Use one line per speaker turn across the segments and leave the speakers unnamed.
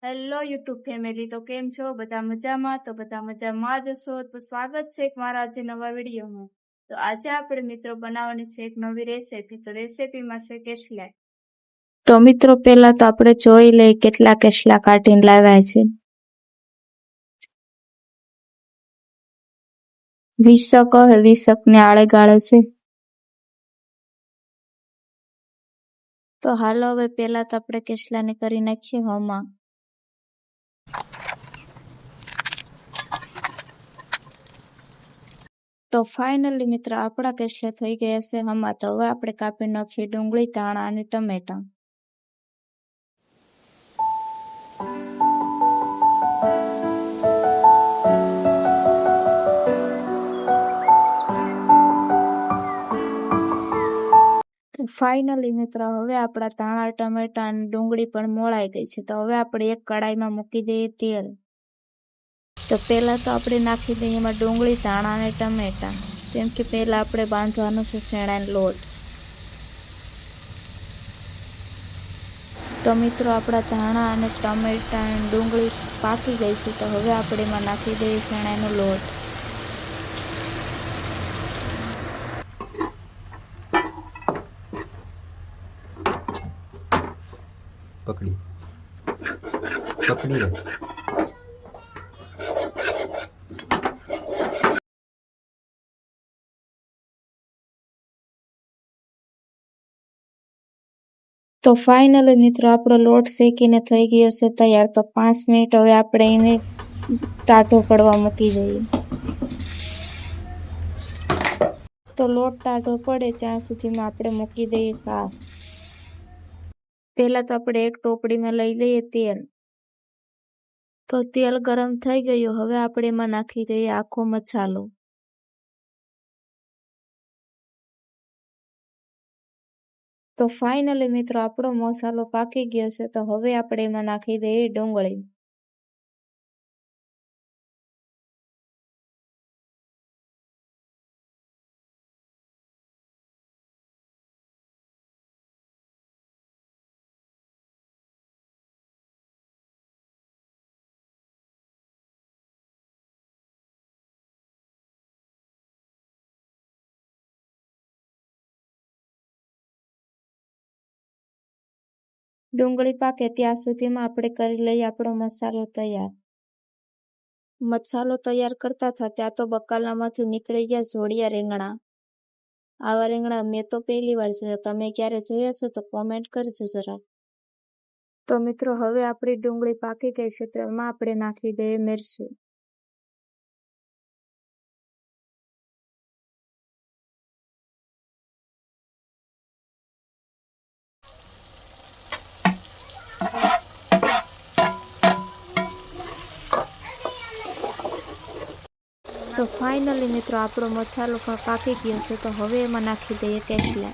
Hello YouTube family, તો કેમ છો? બધા મજામાં? તો બધા મજામાં જ હશો. તો સ્વાગત છે એક મારા આજે નવા વિડીયોમાં. તો આજે આપણે મિત્રો બનાવવાની છે એક નવી રેસીપી. તો રેસીપીમાં છે કેસલા. તો મિત્રો પહેલા તો આપણે જોઈ લઈએ કેટલા કેસલા કાઢીને લાવ્યા છે. 20 કહે 20 ને આળે ગાળે છે. તો હાલો હવે પહેલા તો આપણે કેસલાને કરી નાખીએ હમા. તો ફાઇનલી મિત્ર આપણા કેસલા થઈ ગયા છે હમા. તો હવે આપણે કાપી નાખીએ ડુંગળી, ધાણા અને ટમેટા. ફાઇનલી મિત્રો હવે આપણા ધાણા, ટમેટા અને ડુંગળી પણ મોળાઈ ગઈ છે. તો હવે આપણે એક કડાઈમાં મૂકી દઈએ તેલ. તો પહેલા તો આપણે નાખી દઈએ એમાં ડુંગળી, ધાણા અને ટમેટા. કેમ કે પહેલા આપણે બાંધવાનો છે શેણાનો લોટ. તો મિત્રો આપણા ધાણા અને ટમેટા અને ડુંગળી પાકી ગઈ છે. તો હવે આપણે એમાં નાખી દઈએ શેણાનો લોટ.
પકડી લે.
તો ફાઇનલી મિત્રો આપણો લોટ શેકીને થઈ ગયો છે તૈયાર. તો 5 મિનિટ હવે આપણે એને ટાઢો પડવા મૂકી દઈએ. તો લોટ ટાઢો પડે ત્યાં સુધીમાં આપણે મૂકી દઈએ શાક. પહેલા તો આપણે એક ટોપડીમાં લઈ લઈએ તેલ. તો તેલ ગરમ થઈ ગયું. હવે આપણે એમાં નાખી દઈએ આખો મસાલો. તો ફાઇનલી મિત્રો આપણો મસાલો પાકી ગયો છે. તો હવે આપણે એમાં નાખી દઈએ ડુંગળી. ડુંગળી પાકે ત્યાં સુધીમાં આપણે કરી લઈએ આપણો મસાલો તૈયાર. મસાલો તૈયાર કરતા હતા ત્યાં તો બકાલામાંથી નીકળી ગયા જોડિયા રીંગણા. આવા રીંગણા મેં તો પહેલી વાર જોયા. તમે ક્યારે જોયા છો તો કોમેન્ટ કરજો જરા. તો મિત્રો હવે આપણી ડુંગળી પાકી ગઈ છે. તો એમાં આપણે નાખી દઈએ મરચું. તો ફાઇનલી મિત્રો આપણો મસાલો પણ પાકી ગયો છે. તો હવે એમાં નાખી દઈએ કેસલા.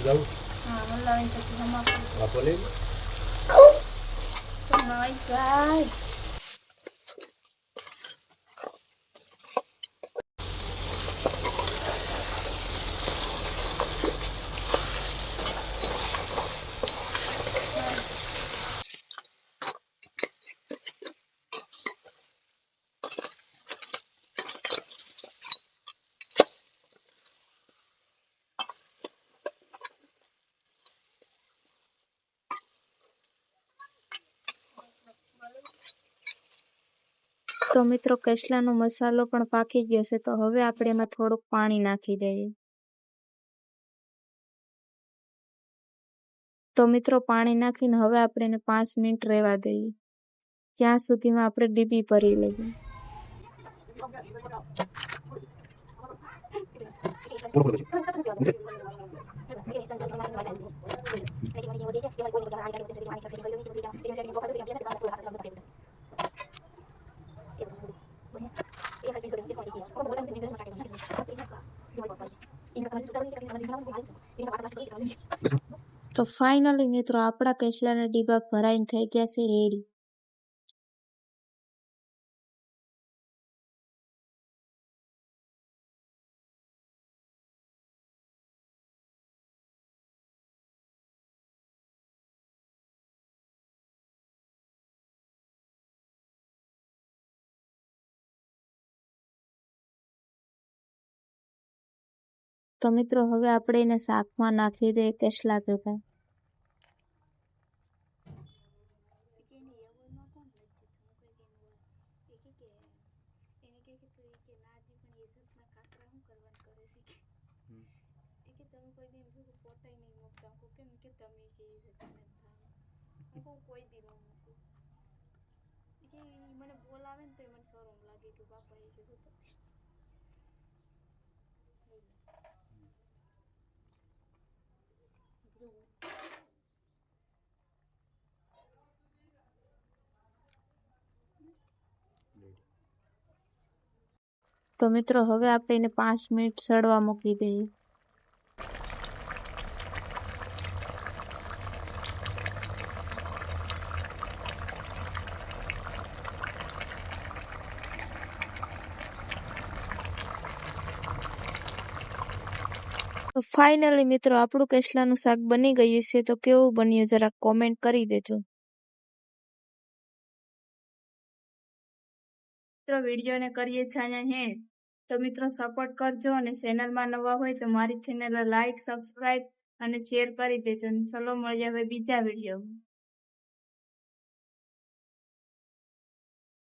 જાઉં
હા હલાવીને પછી હમાવું.
વાપો લે.
તો નાઈ જાય. તો મિત્રો કેસલાનો મસાલો પણ પાકી ગયો છે. તો હવે આપણે એમાં થોડુંક પાણી નાખી દઈએ. તો મિત્રો પાણી નાખીને હવે આપણે એને 5 મિનિટ રહેવા દઈએ. ત્યાં સુધીમાં આપણે ડીબી ભરી લઈએ. તો તો ફાઇનલી મિત્રો આપણા કેસલાના ડીબા ભરાઈને થઈ ગયા છે રેડી. તો મિત્રો હવે આપણે એને શાકમાં નાખી દઈએ કેસલા ભેગા. તો મિત્રો હવે આપણે એને 5 મિનિટ સડવા મૂકી દઈએ. તો ફાઇનલી મિત્રો આપણું કેસલાનું શાક બની ગયું છે. તો કેવું બન્યું જરાક કોમેન્ટ કરી દેજો. મિત્રો વિડીયોને કરીએ છાયા હેડ. તો મિત્રો સપોર્ટ કરજો અને ચેનલમાં નવા હોય તો મારી ચેનલ લાઈક, સબસ્ક્રાઇબ અને શેર કરી દેજો. ચલો મળીએ હવે બીજા વિડીયોમાં.